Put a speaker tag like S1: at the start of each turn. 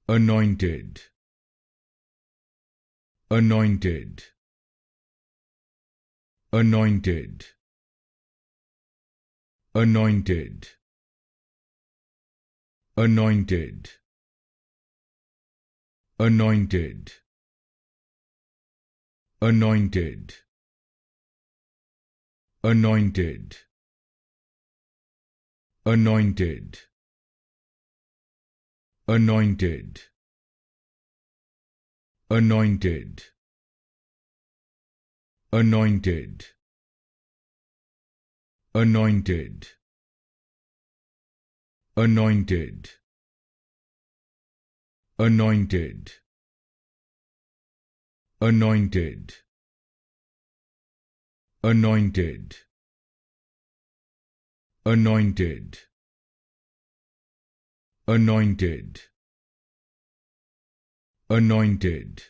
S1: Anointed, anointed, anointed, anointed, anointed, anointed, anointed, anointed, anointed, anointed, anointed, anointed, anointed, anointed, anointed, anointed, anointed, anointed, anointed, anointed,